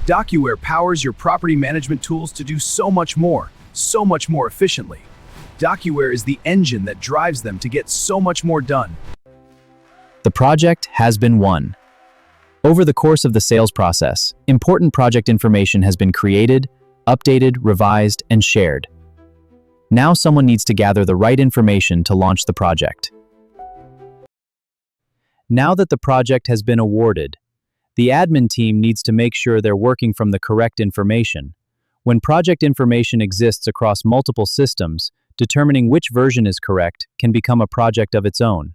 DocuWare powers your property management tools to do so much more efficiently. DocuWare is the engine that drives them to get so much more done. The project has been won. Over the course of the sales process, important project information has been created, updated, revised, and shared. Now someone needs to gather the right information to launch the project. Now that the project has been awarded, the admin team needs to make sure they're working from the correct information. When project information exists across multiple systems, determining which version is correct can become a project of its own.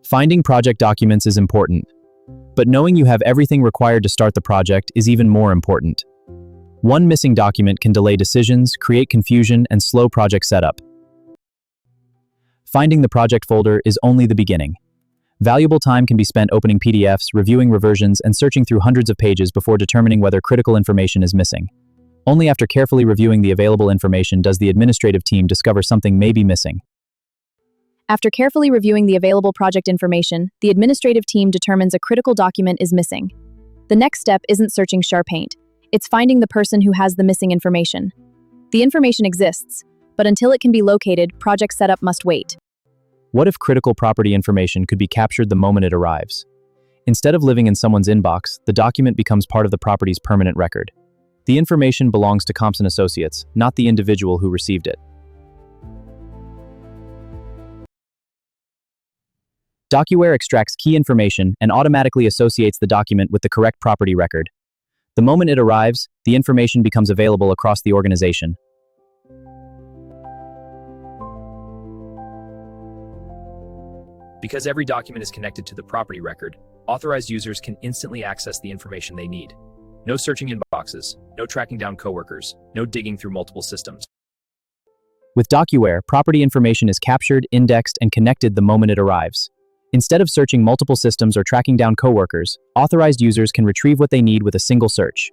Finding project documents is important, but knowing you have everything required to start the project is even more important. One missing document can delay decisions, create confusion, and slow project setup. Finding the project folder is only the beginning. Valuable time can be spent opening PDFs, reviewing reversions, and searching through hundreds of pages before determining whether critical information is missing. Only after carefully reviewing the available information does the administrative team discover something may be missing. After carefully reviewing the available project information, the administrative team determines a critical document is missing. The next step isn't searching SharePoint. It's finding the person who has the missing information. The information exists, but until it can be located, project setup must wait. What if critical property information could be captured the moment it arrives? Instead of living in someone's inbox, the document becomes part of the property's permanent record. The information belongs to Compson Associates, not the individual who received it. DocuWare extracts key information and automatically associates the document with the correct property record. The moment it arrives, the information becomes available across the organization. Because every document is connected to the property record, authorized users can instantly access the information they need. No searching inboxes, no tracking down coworkers, no digging through multiple systems. With DocuWare, property information is captured, indexed, and connected the moment it arrives. Instead of searching multiple systems or tracking down coworkers, authorized users can retrieve what they need with a single search.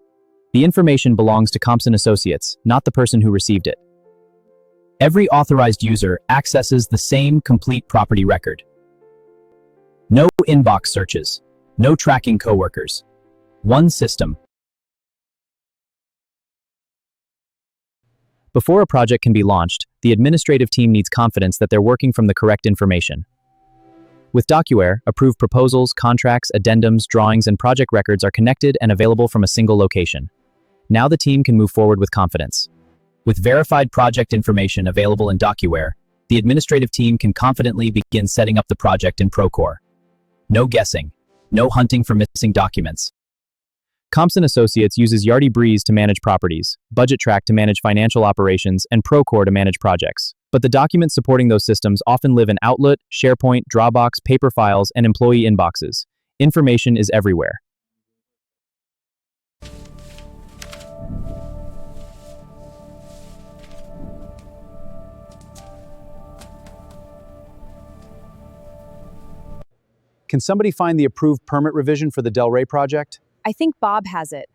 The information belongs to Compson Associates, not the person who received it. Every authorized user accesses the same complete property record. No inbox searches, no tracking coworkers. One system. Before a project can be launched, the administrative team needs confidence that they're working from the correct information. With DocuWare, approved proposals, contracts, addendums, drawings, and project records are connected and available from a single location. Now the team can move forward with confidence. With verified project information available in DocuWare, the administrative team can confidently begin setting up the project in Procore. No guessing, no hunting for missing documents. Compson Associates uses Yardi to manage properties, BudgetTrack to manage financial operations, and Procore to manage projects. But the documents supporting those systems often live in Outlook, SharePoint, Dropbox, paper files, and employee inboxes. Information is everywhere. Can somebody find the approved permit revision for the Del Rey project? I think Bob has it.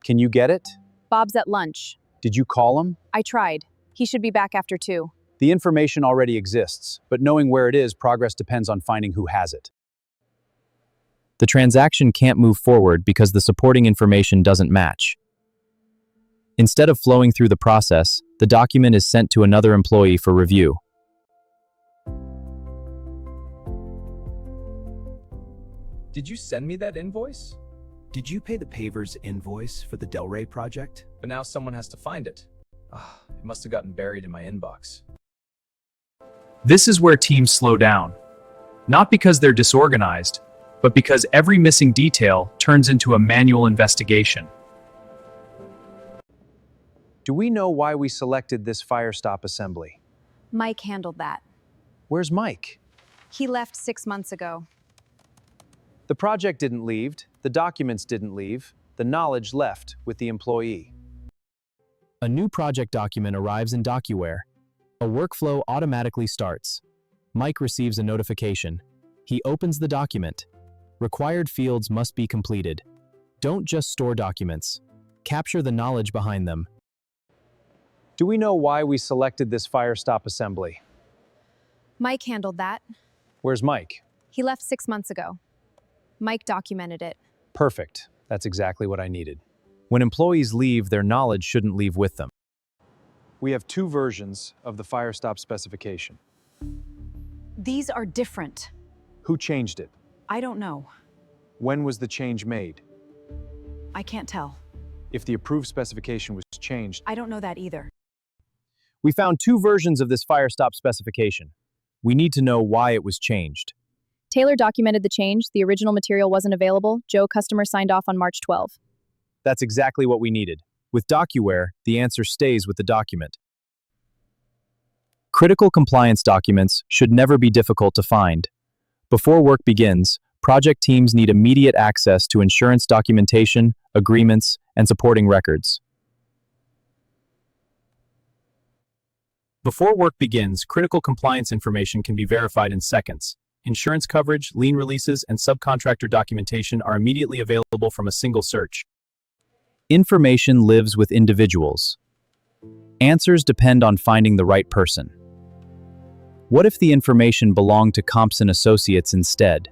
Can you get it? Bob's at lunch. Did you call him? I tried. He should be back after 2. The information already exists, but knowing where it is, progress depends on finding who has it. The transaction can't move forward because the supporting information doesn't match. Instead of flowing through the process, the document is sent to another employee for review. Did you send me that invoice? Did you pay the pavers invoice for the Del Rey project? But now someone has to find it. It must have gotten buried in my inbox. This is where teams slow down. Not because they're disorganized, but because every missing detail turns into a manual investigation. Do we know why we selected this fire stop assembly? Mike handled that. Where's Mike? He left 6 months ago. The project didn't leave, the documents didn't leave, the knowledge left with the employee. A new project document arrives in DocuWare. A workflow automatically starts. Mike receives a notification. He opens the document. Required fields must be completed. Don't just store documents. Capture the knowledge behind them. Do we know why we selected this fire stop assembly? Mike handled that. Where's Mike? He left 6 months ago. Mike documented it. Perfect. That's exactly what I needed. When employees leave, their knowledge shouldn't leave with them. We have two versions of the fire stop specification. These are different. Who changed it? I don't know. When was the change made? I can't tell. If the approved specification was changed, I don't know that either. we found two versions of this fire stop specification. We need to know why it was changed. Taylor documented the change. The original material wasn't available. Joe, customer, signed off on March 12. That's exactly what we needed. With DocuWare, the answer stays with the document. Critical compliance documents should never be difficult to find. Before work begins, project teams need immediate access to insurance documentation, agreements, and supporting records. Before work begins, critical compliance information can be verified in seconds. Insurance coverage, lien releases, and subcontractor documentation are immediately available from a single search. Information lives with individuals. Answers depend on finding the right person. What if the information belonged to Compson Associates instead?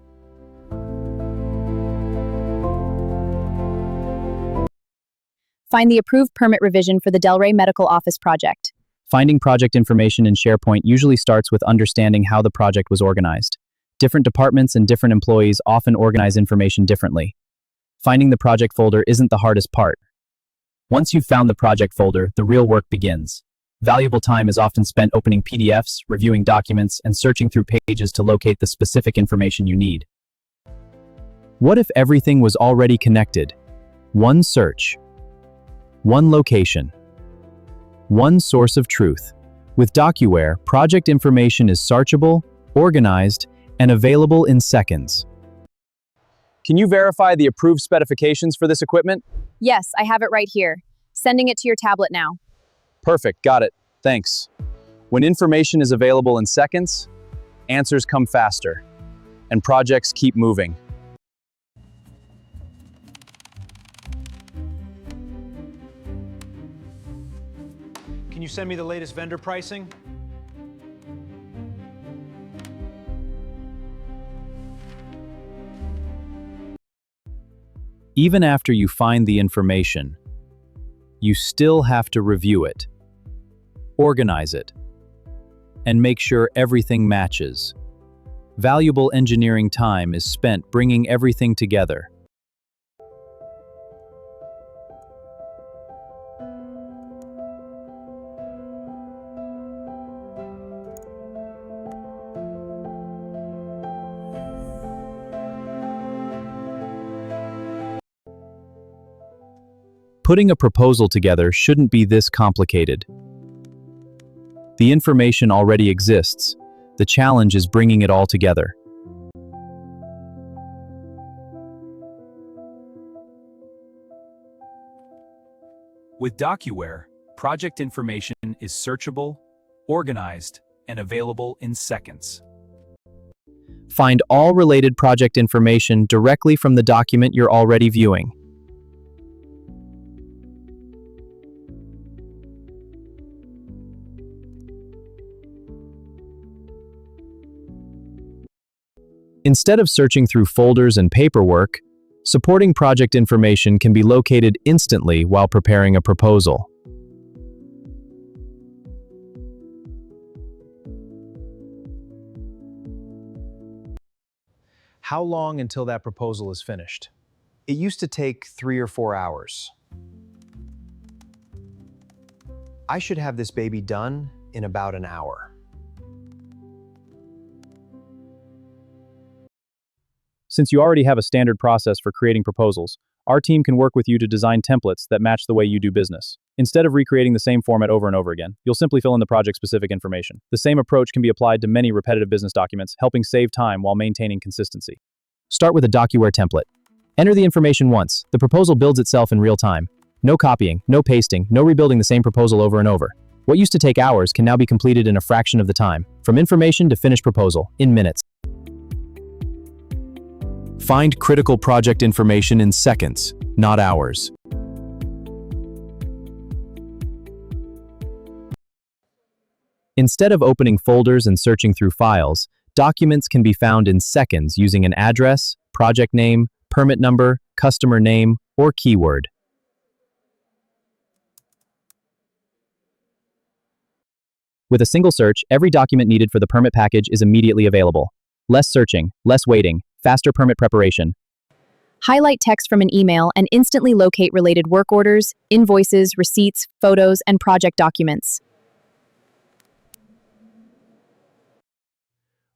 Find the approved permit revision for the Delray Medical Office project. Finding project information in SharePoint usually starts with understanding how the project was organized. Different departments and different employees often organize information differently. Finding the project folder isn't the hardest part. Once you've found the project folder, the real work begins. Valuable time is often spent opening PDFs, reviewing documents, and searching through pages to locate the specific information you need. What if everything was already connected? One search, one location, one source of truth. With DocuWare, project information is searchable, organized, and available in seconds. Can you verify the approved specifications for this equipment? Yes, I have it right here. Sending it to your tablet now. Perfect, got it. Thanks. When information is available in seconds, answers come faster, and projects keep moving. Can you send me the latest vendor pricing? Even after you find the information, you still have to review it, organize it, and make sure everything matches. Valuable engineering time is spent bringing everything together. Putting a proposal together shouldn't be this complicated. The information already exists. The challenge is bringing it all together. With DocuWare, project information is searchable, organized, and available in seconds. Find all related project information directly from the document you're already viewing. Instead of searching through folders and paperwork, supporting project information can be located instantly while preparing a proposal. How long until that proposal is finished? It used to take 3 or 4 hours. I should have this baby done in about an hour. Since you already have a standard process for creating proposals, our team can work with you to design templates that match the way you do business. Instead of recreating the same format over and over again, you'll simply fill in the project-specific information. The same approach can be applied to many repetitive business documents, helping save time while maintaining consistency. Start with a DocuWare template. Enter the information once. The proposal builds itself in real time. No copying, no pasting, no rebuilding the same proposal over and over. What used to take hours can now be completed in a fraction of the time, from information to finished proposal, in minutes. Find critical project information in seconds, not hours. Instead of opening folders and searching through files, Documents can be found in seconds using an address, project name, permit number, customer name, or keyword. With a single search, every document needed for the permit package is immediately available. Less searching, less waiting, faster permit preparation. Highlight text from an email and instantly locate related work orders, invoices, receipts, photos, and project documents.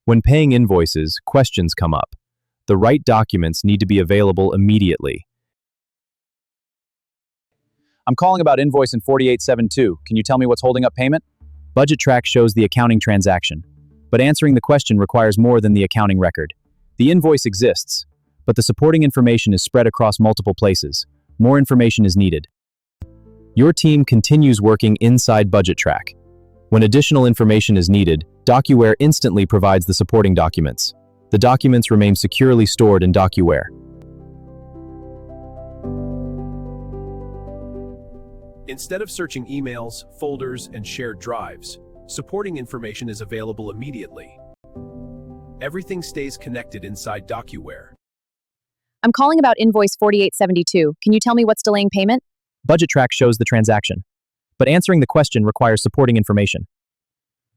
When paying invoices, questions come up. The right documents need to be available immediately. I'm calling about invoice in 4872. Can you tell me what's holding up payment? BudgetTrack shows the accounting transaction, but answering the question requires more than the accounting record. The invoice exists, but the supporting information is spread across multiple places. More information is needed. Your team continues working inside BudgetTrack. When additional information is needed, DocuWare instantly provides the supporting documents. The documents remain securely stored in DocuWare. Instead of searching emails, folders, and shared drives, supporting information is available immediately. Everything stays connected inside DocuWare. I'm calling about invoice 4872. Can you tell me what's delaying payment? BudgetTrack shows the transaction, but answering the question requires supporting information.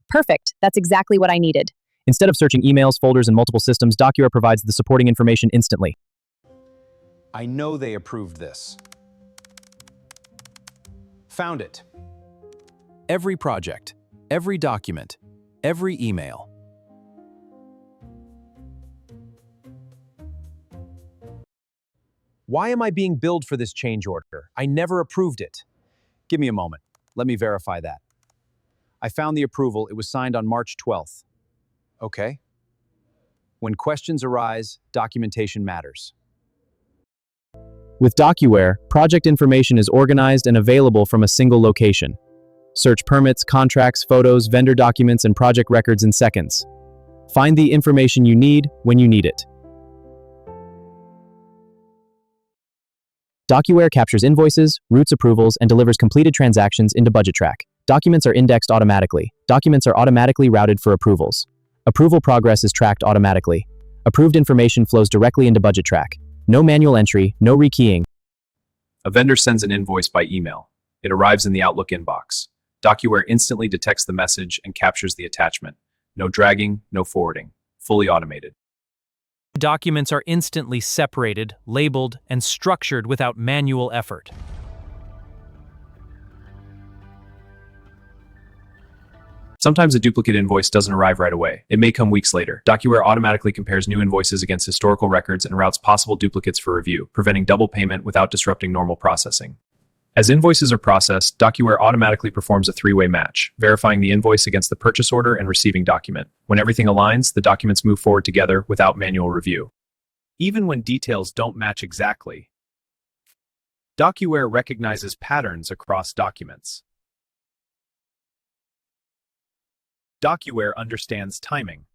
Perfect. That's exactly what I needed. Instead of searching emails, folders, and multiple systems, DocuWare provides the supporting information instantly. I know they approved this. Found it. Every project, every document, every email. Why am I being billed for this change order? I never approved it. Give me a moment. Let me verify that. I found the approval. It was signed on March 12th. Okay. When questions arise, documentation matters. With DocuWare, project information is organized and available from a single location. Search permits, contracts, photos, vendor documents, and project records in seconds. Find the information you need when you need it. DocuWare captures invoices, routes approvals, and delivers completed transactions into BudgetTrack. Documents are indexed automatically. Documents are automatically routed for approvals. Approval progress is tracked automatically. Approved information flows directly into BudgetTrack. No manual entry, no rekeying. A vendor sends an invoice by email. It arrives in the Outlook inbox. DocuWare instantly detects the message and captures the attachment. No dragging, no forwarding. Fully automated. Documents are instantly separated, labeled, and structured without manual effort. Sometimes a duplicate invoice doesn't arrive right away. It may come weeks later. DocuWare automatically compares new invoices against historical records and routes possible duplicates for review, preventing double payment without disrupting normal processing. As invoices are processed, DocuWare automatically performs a three-way match, verifying the invoice against the purchase order and receiving document. When everything aligns, the documents move forward together without manual review. Even when details don't match exactly, DocuWare recognizes patterns across documents. DocuWare understands timing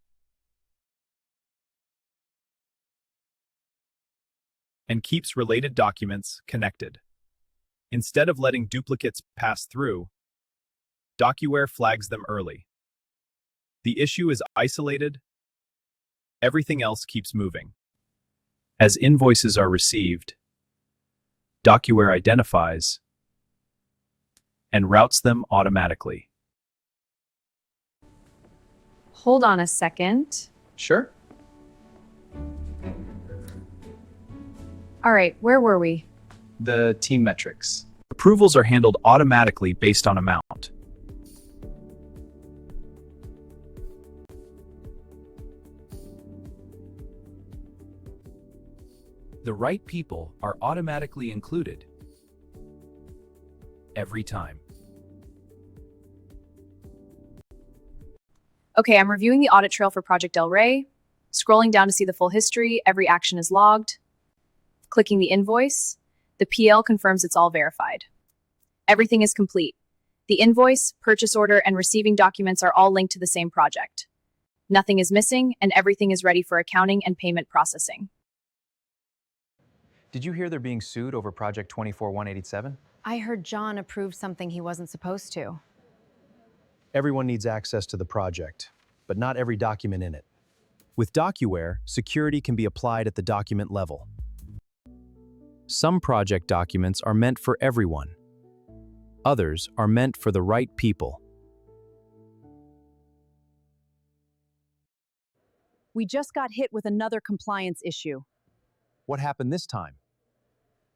and keeps related documents connected. Instead of letting duplicates pass through, DocuWare flags them early. The issue is isolated. Everything else keeps moving. As invoices are received, DocuWare identifies and routes them automatically. Hold on a second. Sure. All right, where were we? The team metrics. Approvals are handled automatically based on amount. The right people are automatically included every time. Okay, I'm reviewing the audit trail for Project Del Rey, scrolling down to see the full history, every action is logged, clicking the invoice, the PL confirms it's all verified. Everything is complete. The invoice, purchase order, and receiving documents are all linked to the same project. Nothing is missing, and everything is ready for accounting and payment processing. Did you hear they're being sued over Project 24187? I heard John approved something he wasn't supposed to. Everyone needs access to the project, but not every document in it. With DocuWare, security can be applied at the document level. Some project documents are meant for everyone. Others are meant for the right people. We just got hit with another compliance issue. What happened this time?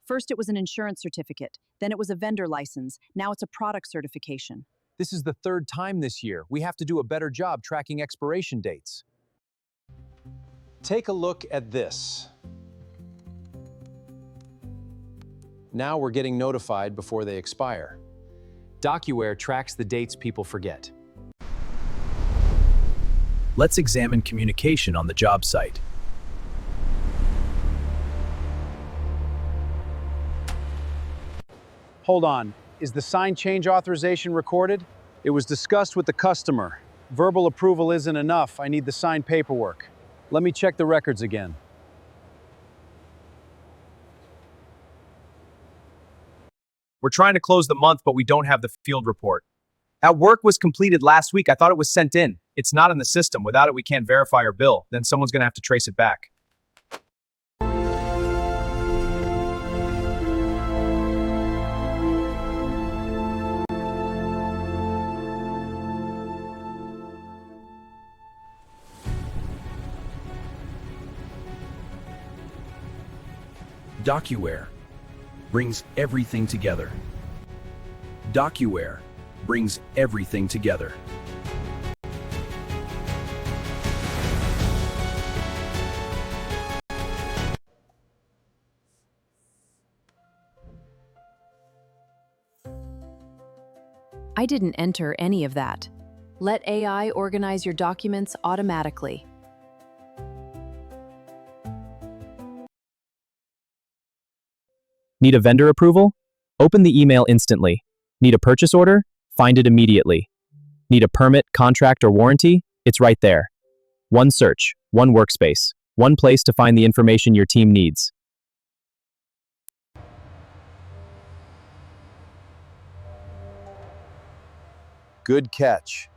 First, it was an insurance certificate. Then it was a vendor license. Now it's a product certification. This is the third time this year. We have to do a better job tracking expiration dates. Take a look at this. Now we're getting notified before they expire. DocuWare tracks the dates people forget. Let's examine communication on the job site. Hold on. Is the sign change authorization recorded? It was discussed with the customer. Verbal approval isn't enough. I need the signed paperwork. Let me check the records again. We're trying to close the month, but we don't have the field report. That work was completed last week. I thought it was sent in. It's not in the system. Without it, we can't verify our bill. Then someone's going to have to trace it back. DocuWare brings everything together. DocuWare brings everything together. I didn't enter any of that. Let AI organize your documents automatically. Need a vendor approval? Open the email instantly. Need a purchase order? Find it immediately. Need a permit, contract, or warranty? It's right there. One search, one workspace, one place to find the information your team needs. Good catch.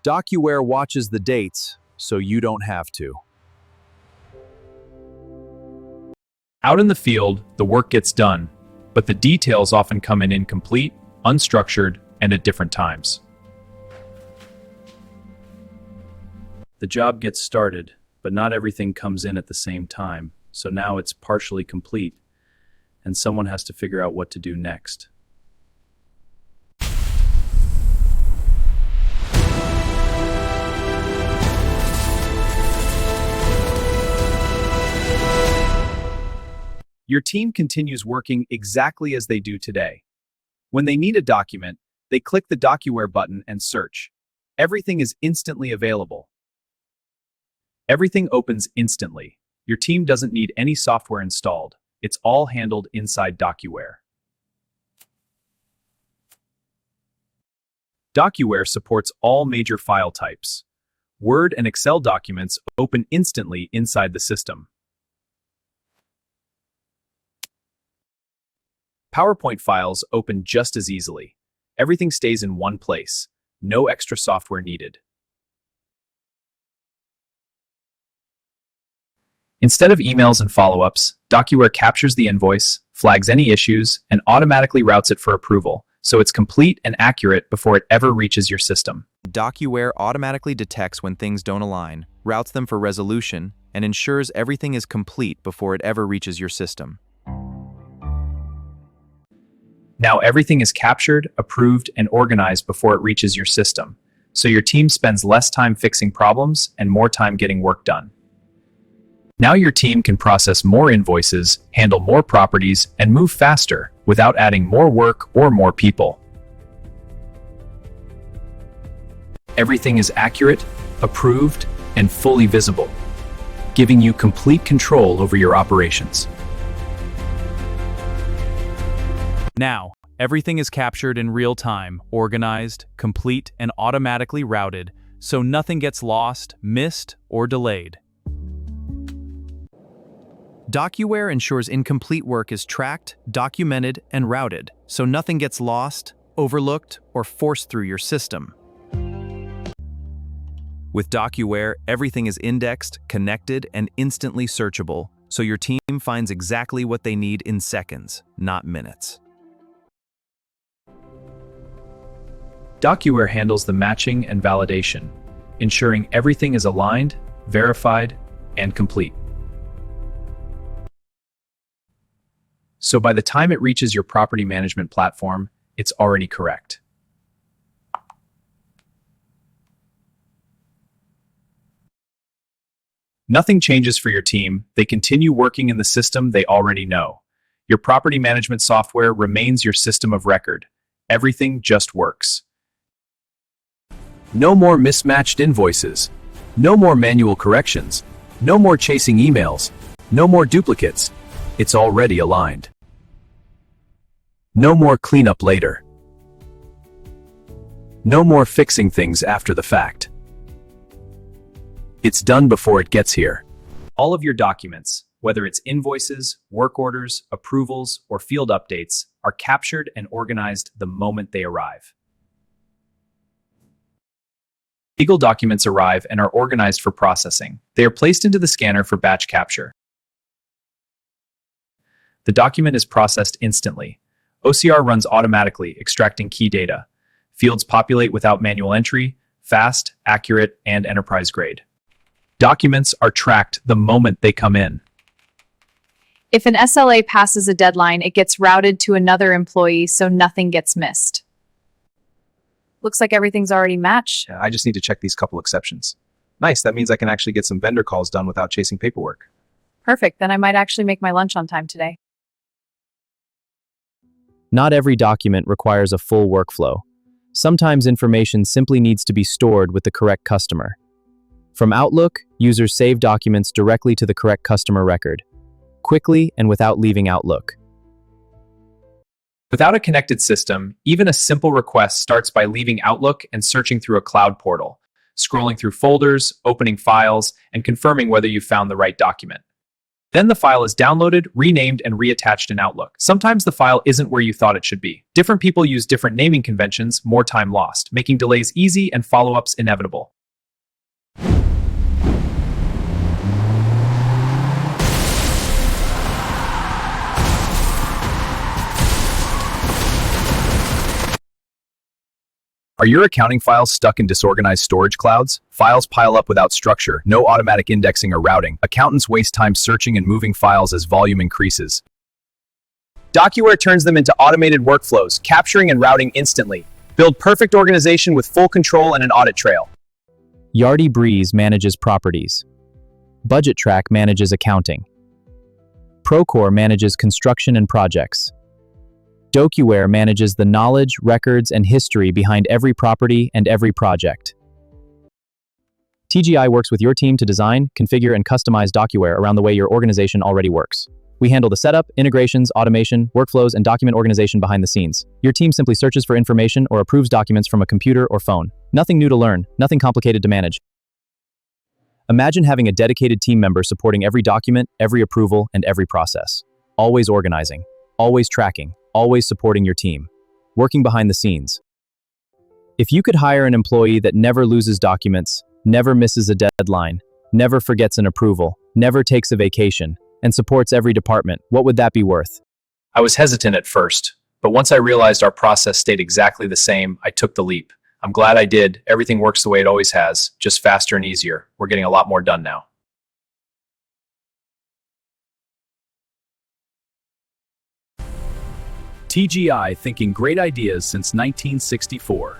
DocuWare watches the dates, so you don't have to. Out in the field, the work gets done, but the details often come in incomplete, unstructured, and at different times. The job gets started, but not everything comes in at the same time, so now it's partially complete, and someone has to figure out what to do next. Your team continues working exactly as they do today. When they need a document, they click the DocuWare button and search. Everything is instantly available. Everything opens instantly. Your team doesn't need any software installed. It's all handled inside DocuWare. DocuWare supports all major file types. Word and Excel documents open instantly inside the system. PowerPoint files open just as easily. Everything stays in one place. No extra software needed. Instead of emails and follow-ups, DocuWare captures the invoice, flags any issues, and automatically routes it for approval, so it's complete and accurate before it ever reaches your system. DocuWare automatically detects when things don't align, routes them for resolution, and ensures everything is complete before it ever reaches your system. Now everything is captured, approved, and organized before it reaches your system, so your team spends less time fixing problems and more time getting work done. Now your team can process more invoices, handle more properties, and move faster without adding more work or more people. Everything is accurate, approved, and fully visible, giving you complete control over your operations. Now, everything is captured in real time, organized, complete, and automatically routed, so nothing gets lost, missed, or delayed. DocuWare ensures incomplete work is tracked, documented, and routed, so nothing gets lost, overlooked, or forced through your system. With DocuWare, everything is indexed, connected, and instantly searchable, so your team finds exactly what they need in seconds, not minutes. DocuWare handles the matching and validation, ensuring everything is aligned, verified, and complete. So by the time it reaches your property management platform, it's already correct. Nothing changes for your team. They continue working in the system they already know. Your property management software remains your system of record. Everything just works. No more mismatched invoices. No more manual corrections. No more chasing emails. No more duplicates. It's already aligned. No more cleanup later. No more fixing things after the fact. It's done before it gets here. All of your documents, whether it's invoices, work orders, approvals, or field updates, are captured and organized the moment they arrive. Legal documents arrive and are organized for processing. They are placed into the scanner for batch capture. The document is processed instantly. OCR runs automatically, extracting key data. Fields populate without manual entry, fast, accurate, and enterprise grade. Documents are tracked the moment they come in. If an SLA passes a deadline, it gets routed to another employee so nothing gets missed. Looks like everything's already matched. I just need to check these couple exceptions. Nice, that means I can actually get some vendor calls done without chasing paperwork. Perfect, then I might actually make my lunch on time today. Not every document requires a full workflow. Sometimes information simply needs to be stored with the correct customer. From Outlook, users save documents directly to the correct customer record, quickly and without leaving Outlook. Without a connected system, even a simple request starts by leaving Outlook and searching through a cloud portal, scrolling through folders, opening files, and confirming whether you found the right document. Then the file is downloaded, renamed, and reattached in Outlook. Sometimes the file isn't where you thought it should be. Different people use different naming conventions, more time lost, making delays easy and follow-ups inevitable. Are your accounting files stuck in disorganized storage clouds? Files pile up without structure, no automatic indexing or routing. Accountants waste time searching and moving files as volume increases. DocuWare turns them into automated workflows, capturing and routing instantly. Build perfect organization with full control and an audit trail. Yardi Breeze manages properties. BudgetTrack manages accounting. Procore manages construction and projects. DocuWare manages the knowledge, records, and history behind every property and every project. TGI works with your team to design, configure, and customize DocuWare around the way your organization already works. We handle the setup, integrations, automation, workflows, and document organization behind the scenes. Your team simply searches for information or approves documents from a computer or phone. Nothing new to learn, nothing complicated to manage. Imagine having a dedicated team member supporting every document, every approval, and every process. Always organizing, always tracking, always supporting your team, working behind the scenes. If you could hire an employee that never loses documents, never misses a deadline, never forgets an approval, never takes a vacation, and supports every department, what would that be worth? I was hesitant at first, but once I realized our process stayed exactly the same, I took the leap. I'm glad I did. Everything works the way it always has, just faster and easier. We're getting a lot more done now. TGI, thinking great ideas since 1964.